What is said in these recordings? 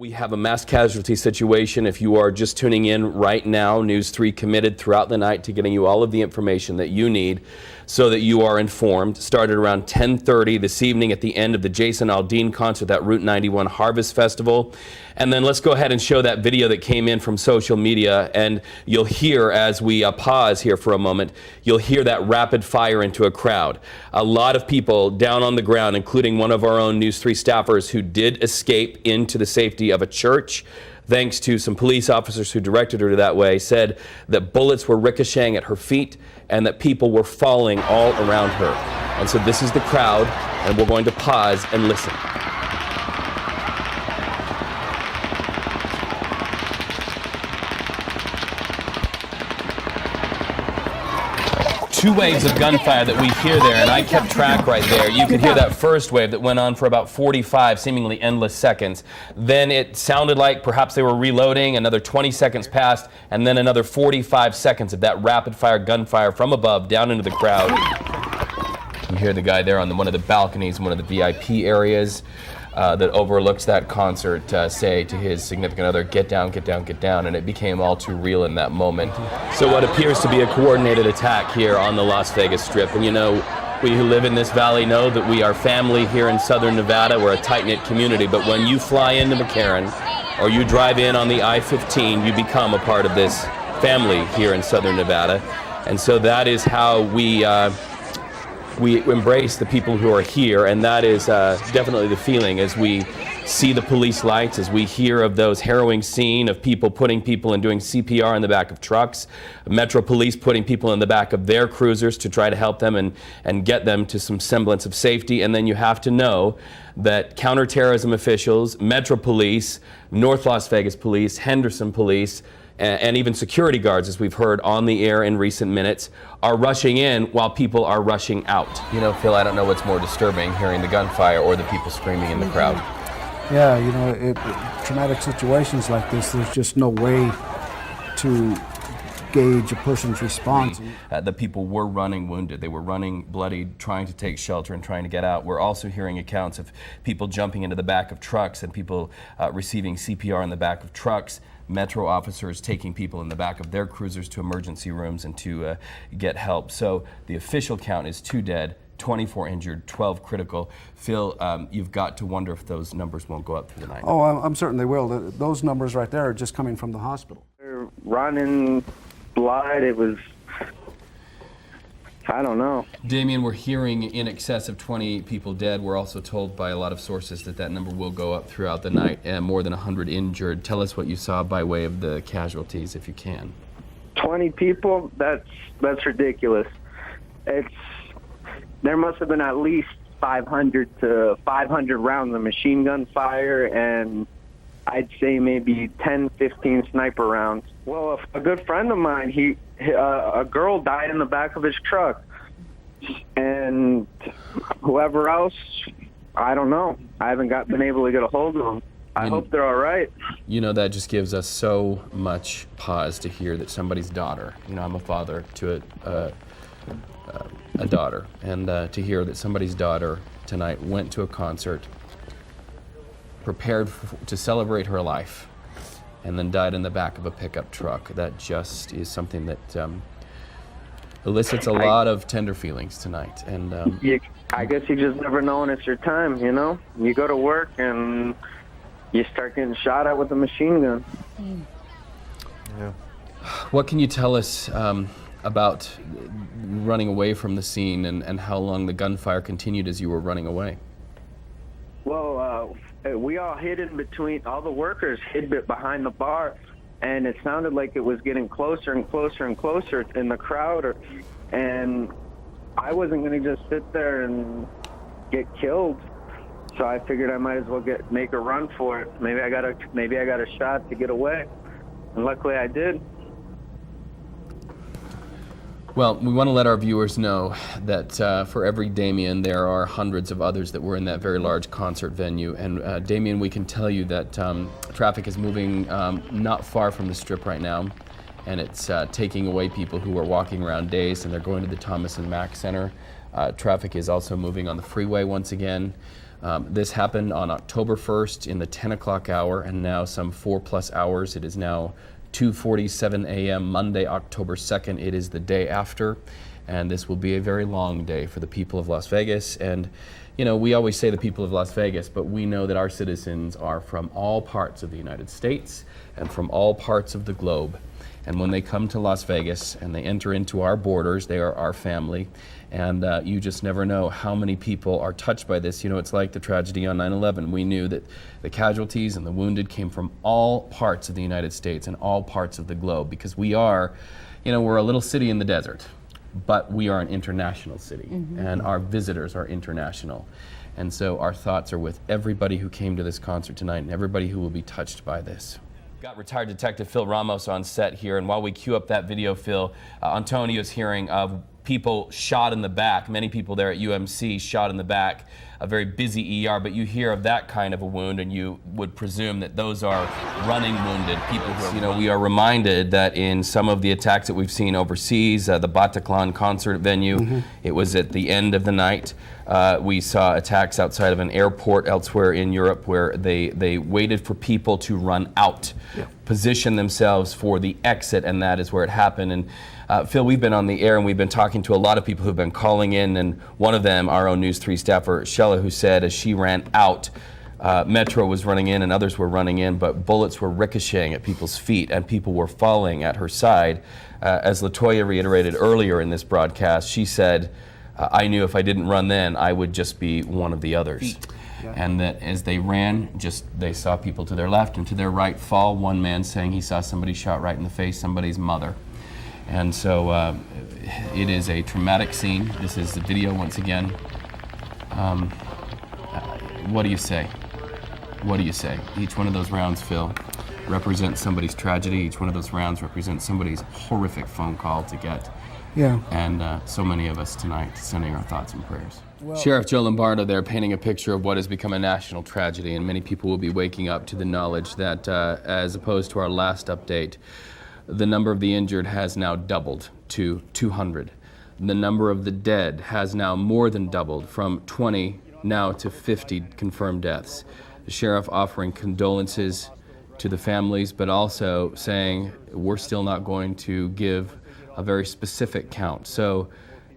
We have a mass casualty situation. If you are just tuning in right now, News 3 committed throughout the night to getting you all of the information that you need so that you are informed. Started around 10:30 this evening at the end of the Jason Aldean concert at Route 91 Harvest Festival. And then let's go ahead and show that video that came in from social media, and you'll hear, as we pause here for a moment, you'll hear that rapid fire into a crowd. A lot of people down on the ground, including one of our own News 3 staffers who did escape into the safety of a church, thanks to some police officers who directed her that way, said that bullets were ricocheting at her feet and that people were falling all around her. And so this is the crowd, and we're going to pause and listen. Two waves of gunfire that we hear there, and I kept track right there. You could hear that first wave that went on for about 45 seemingly endless seconds. Then it sounded like perhaps they were reloading. Another 20 seconds passed, and then another 45 seconds of that rapid fire gunfire from above down into the crowd. You hear the guy there on one of the balconies, one of the VIP areas that overlooks that concert, say to his significant other, "Get down, get down, get down," and it became all too real in that moment. So what appears to be a coordinated attack here on the Las Vegas Strip, and you know, we who live in this valley know that we are family here in southern Nevada. We're a tight-knit community, but when you fly into McCarran or you drive in on the I-15, you become a part of this family here in southern Nevada. And so that is how we embrace the people who are here, and that is definitely the feeling as we see the police lights, as we hear of those harrowing scene of people putting people and doing CPR in the back of trucks, Metro Police putting people in the back of their cruisers to try to help them and get them to some semblance of safety. And then you have to know that counterterrorism officials, Metro Police, North Las Vegas Police, Henderson Police, and even security guards, as we've heard on the air in recent minutes, are rushing in while people are rushing out. You know, Phil, I don't know what's more disturbing, hearing the gunfire or the people screaming in the crowd. Yeah, you know, traumatic situations like this, there's just no way to gauge a person's response. The people were running wounded. They were running bloodied, trying to take shelter and trying to get out. We're also hearing accounts of people jumping into the back of trucks and people receiving CPR in the back of trucks. Metro officers taking people in the back of their cruisers to emergency rooms and to get help. So the official count is 2 dead, 24 injured, 12 critical. Phil, you've got to wonder if those numbers won't go up through the night. Oh, I'm certain they will. Those numbers right there are just coming from the hospital. Running blood, it was, I don't know. Damien, we're hearing in excess of 20 people dead. We're also told by a lot of sources that that number will go up throughout the night, and more than 100 injured. Tell us what you saw by way of the casualties, if you can. 20 people? That's ridiculous. There must have been at least 500 to 500 rounds of machine gun fire, and I'd say maybe 10, 15 sniper rounds. Well, a good friend of mine, a girl died in the back of his truck, and whoever else, I don't know. I haven't been able to get a hold of them. I hope they're all right. You know, that just gives us so much pause to hear that somebody's daughter, you know, I'm a father to a daughter, and to hear that somebody's daughter tonight went to a concert, prepared to celebrate her life, and then died in the back of a pickup truck. That just is something that elicits a lot of tender feelings tonight. And I guess you just never know when it's your time, you know? You go to work and you start getting shot at with a machine gun. Yeah. What can you tell us about running away from the scene and how long the gunfire continued as you were running away? Well, we all hid in between, all the workers hid behind the bar, and it sounded like it was getting closer and closer and closer in the crowd, and I wasn't going to just sit there and get killed, so I figured I might as well make a run for it. Maybe I got a shot to get away, and luckily I did. Well, we want to let our viewers know that for every Damien, there are hundreds of others that were in that very large concert venue. And Damien, we can tell you that traffic is moving not far from the Strip right now, and it's taking away people who are walking around dazed, and they're going to the Thomas and Mack Center. Traffic is also moving on the freeway once again. This happened on October 1st in the 10 o'clock hour, and now some 4+ hours. It is now 2:47 a.m. Monday, October 2nd. It is the day after, and this will be a very long day for the people of Las Vegas. And you know, we always say the people of Las Vegas, but we know that our citizens are from all parts of the United States and from all parts of the globe. And when they come to Las Vegas and they enter into our borders, they are our family. And you just never know how many people are touched by this. You know, it's like the tragedy on 9/11. We knew that the casualties and the wounded came from all parts of the United States and all parts of the globe, because we are, you know, we're a little city in the desert, but we are an international city, and our visitors are international. And so our thoughts are with everybody who came to this concert tonight and everybody who will be touched by this. Got retired Detective Phil Ramos on set here, and while we cue up that video, Phil, Antonio's hearing of people shot in the back. Many people there at UMC shot in the back. A very busy ER, but you hear of that kind of a wound, and you would presume that those are running wounded people who are, you know, we are reminded that in some of the attacks that we've seen overseas, the Bataclan concert venue, it was at the end of the night. We saw attacks outside of an airport elsewhere in Europe where they waited for people to run out, position themselves for the exit, and that is where it happened. And Phil, we've been on the air and we've been talking to a lot of people who've been calling in, and one of them, our own News 3 staffer, Shella, who said as she ran out, Metro was running in and others were running in, but bullets were ricocheting at people's feet and people were falling at her side. As LaToya reiterated earlier in this broadcast, she said, I knew if I didn't run then, I would just be one of the others. And that as they ran, they saw people to their left and to their right fall. One man saying he saw somebody shot right in the face, somebody's mother. And so it is a traumatic scene. This is the video once again. What do you say? What do you say? Each one of those rounds, Phil, represents somebody's tragedy. Each one of those rounds represents somebody's horrific phone call to get. Yeah. And so many of us tonight sending our thoughts and prayers. Well, Sheriff Joe Lombardo there painting a picture of what has become a national tragedy, and many people will be waking up to the knowledge that as opposed to our last update, the number of the injured has now doubled to 200. The number of the dead has now more than doubled, from 20 now to 50 confirmed deaths. The sheriff offering condolences to the families, but also saying we're still not going to give a very specific count. So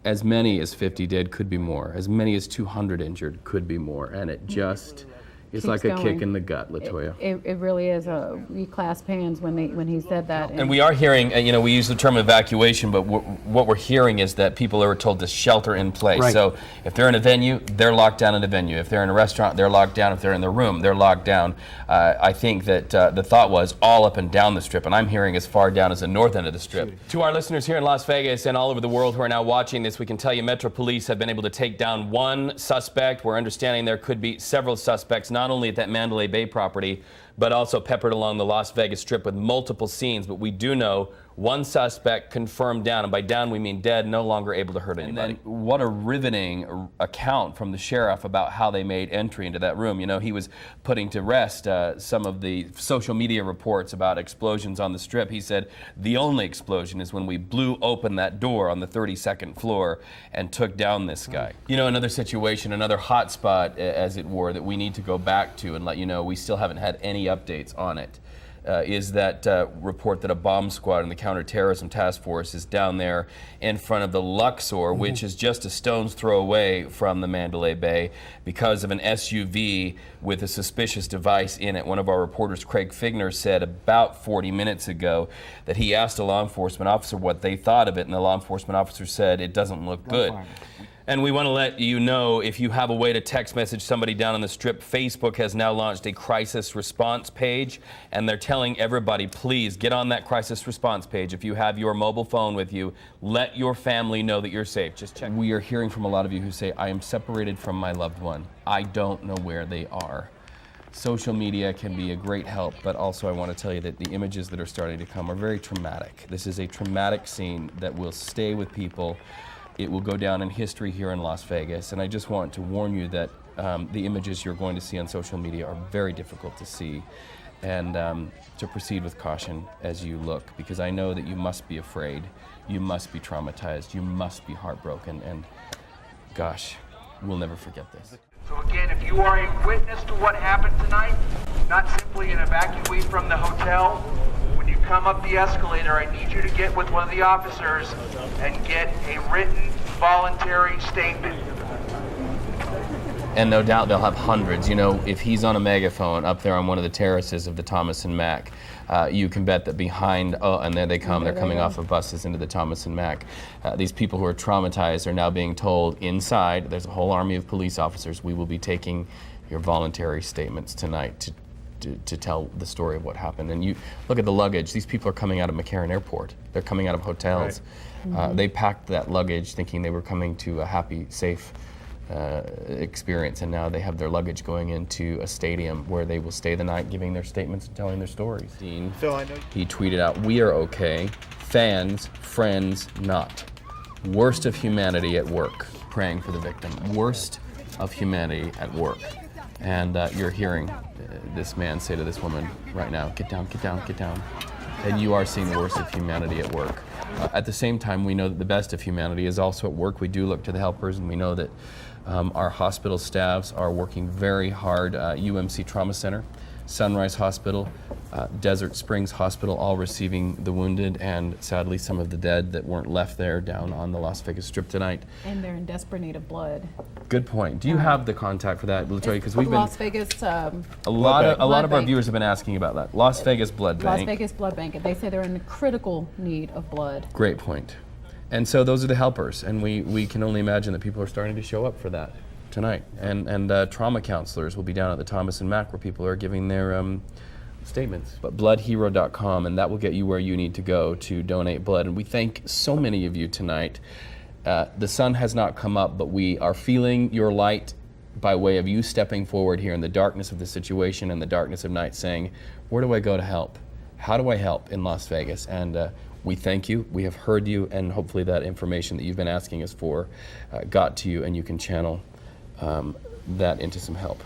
as many as 50 dead could be more. As many as 200 injured could be more. And it just is like a kick in the gut, LaToya. It really is. We clasped hands when he said that. And we are hearing, you know, we use the term evacuation, but what we're hearing is that people are told to shelter in place. Right. So if they're in a venue, they're locked down in a venue. If they're in a restaurant, they're locked down. If they're in their room, they're locked down. I think that the thought was all up and down the Strip, and I'm hearing as far down as the north end of the Strip. To our listeners here in Las Vegas and all over the world who are now watching this, we can tell you Metro Police have been able to take down one suspect. We're understanding there could be several suspects, not only at that Mandalay Bay property, but also peppered along the Las Vegas Strip with multiple scenes. But we do know one suspect confirmed down, and by down we mean dead, no longer able to hurt anybody. And then what a riveting account from the sheriff about how they made entry into that room. You know, he was putting to rest some of the social media reports about explosions on the Strip. He said the only explosion is when we blew open that door on the 32nd floor and took down this guy. You know, another situation, another hot spot, as it were, that we need to go back to and let you know we still haven't had any updates on it. Is that report that a bomb squad in the counterterrorism task force is down there in front of the Luxor, which is just a stone's throw away from the Mandalay Bay, because of an SUV with a suspicious device in it. One of our reporters, Craig Figner, said about 40 minutes ago that he asked a law enforcement officer what they thought of it, and the law enforcement officer said it doesn't look good. And we want to let you know, if you have a way to text message somebody down on the Strip, Facebook has now launched a crisis response page, and they're telling everybody, please get on that crisis response page. If you have your mobile phone with you, let your family know that you're safe. Just check. We are hearing from a lot of you who say, I am separated from my loved one. I don't know where they are. Social media can be a great help, but also I want to tell you that the images that are starting to come are very traumatic. This is a traumatic scene that will stay with people. It will go down in history here in Las Vegas, and I just want to warn you that the images you're going to see on social media are very difficult to see, and to proceed with caution as you look, because I know that you must be afraid, you must be traumatized, you must be heartbroken, and gosh, we'll never forget this. So again, if you are a witness to what happened tonight, not simply an evacuee from the hotel, when you come up the escalator, I need you to get with one of the officers and get a written voluntary statement. And no doubt they'll have hundreds. You know, if he's on a megaphone up there on one of the terraces of the Thomas and Mack, you can bet that behind, oh, and there they come, they're coming off of buses into the Thomas and Mack. These people who are traumatized are now being told inside, there's a whole army of police officers, we will be taking your voluntary statements tonight to tell the story of what happened. And you look at the luggage, these people are coming out of McCarran Airport. They're coming out of hotels. Right. They packed that luggage thinking they were coming to a happy, safe experience, and now they have their luggage going into a stadium where they will stay the night giving their statements and telling their stories. Phil, I know he tweeted out, "We are okay, fans, friends, not. Worst of humanity at work," praying for the victim. Worst of humanity at work. And you're hearing this man say to this woman right now, "Get down, get down, get down." And you are seeing the worst of humanity at work. At the same time, we know that the best of humanity is also at work. We do look to the helpers, and we know that our hospital staffs are working very hard. UMC Trauma Center, Sunrise Hospital, Desert Springs Hospital, all receiving the wounded and sadly some of the dead that weren't left there down on the Las Vegas Strip tonight. And they're in desperate need of blood. Good point. Do you have the contact for that, Latoya? Because we've been Las Vegas. a lot of our bank. viewers have been asking about that. Las Vegas Blood Bank. Las Vegas Blood Bank. They say they're in critical need of blood. Great point. And so those are the helpers, and we can only imagine that people are starting to show up for that tonight. And trauma counselors will be down at the Thomas and Mack where people are giving their statements. But bloodhero.com, and that will get you where you need to go to donate blood. And we thank so many of you tonight. The sun has not come up, but we are feeling your light by way of you stepping forward here in the darkness of the situation and the darkness of night, saying, where do I go to help? How do I help in Las Vegas? And we thank you. We have heard you, and hopefully that information that you've been asking us for got to you, and you can channel that into some help.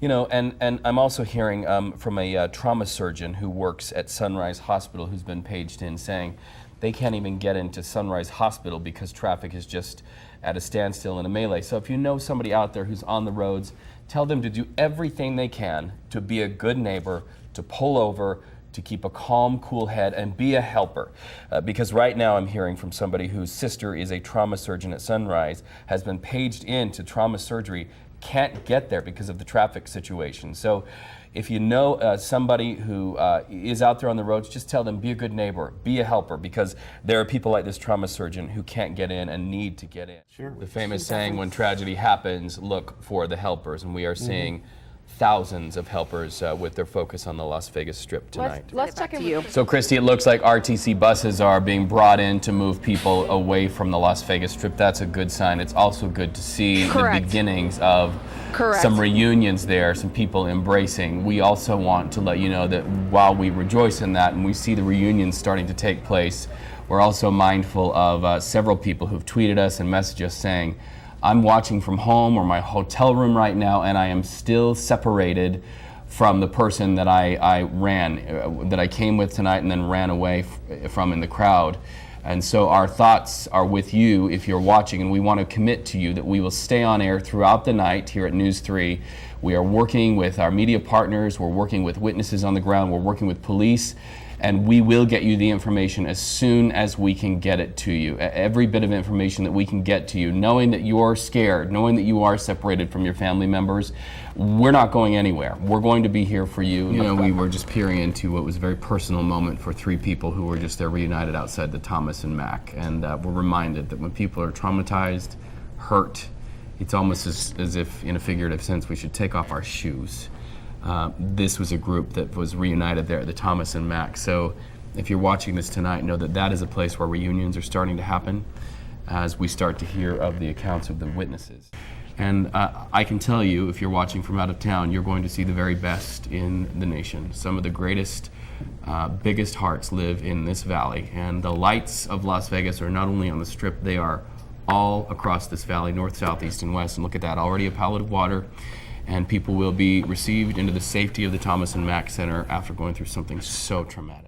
You know, and I'm also hearing from a trauma surgeon who works at Sunrise Hospital who's been paged in saying they can't even get into Sunrise Hospital because traffic is just at a standstill in a melee. So if you know somebody out there who's on the roads, tell them to do everything they can to be a good neighbor, to pull over, to keep a calm, cool head, and be a helper. Because right now I'm hearing from somebody whose sister is a trauma surgeon at Sunrise, has been paged into trauma surgery, can't get there because of the traffic situation. So if you know somebody who is out there on the roads, just tell them, be a good neighbor, be a helper, because there are people like this trauma surgeon who can't get in and need to get in. Sure. The famous saying, when tragedy happens, look for the helpers, and we are seeing thousands of helpers with their focus on the Las Vegas Strip tonight. Let's check in with you. So Christy, it looks like RTC buses are being brought in to move people away from the Las Vegas Strip. That's a good sign. It's also good to see the beginnings of some reunions there, some people embracing. We also want to let you know that while we rejoice in that and we see the reunions starting to take place, we're also mindful of several people who've tweeted us and messaged us saying, I'm watching from home or my hotel room right now, and I am still separated from the person that I came with tonight and then ran away from in the crowd. And so our thoughts are with you if you're watching, and we want to commit to you that we will stay on air throughout the night here at News 3. We are working with our media partners, we're working with witnesses on the ground, we're working with police, and we will get you the information as soon as we can get it to you. Every bit of information that we can get to you, knowing that you're scared, knowing that you are separated from your family members, we're not going anywhere. We're going to be here for you. You know, we were just peering into what was a very personal moment for three people who were just there reunited outside the Thomas and Mack. And we're reminded that when people are traumatized, hurt, it's almost as if, in a figurative sense, we should take off our shoes. This was a group that was reunited there at the Thomas and Mack. So if you're watching this tonight, know that that is a place where reunions are starting to happen as we start to hear of the accounts of the witnesses. And I can tell you, if you're watching from out of town, you're going to see the very best in the nation. Some of the greatest, biggest hearts live in this valley. And the lights of Las Vegas are not only on the Strip, they are all across this valley, north, south, east, and west. And look at that, already a pallet of water. And people will be received into the safety of the Thomas and Mack Center after going through something so traumatic.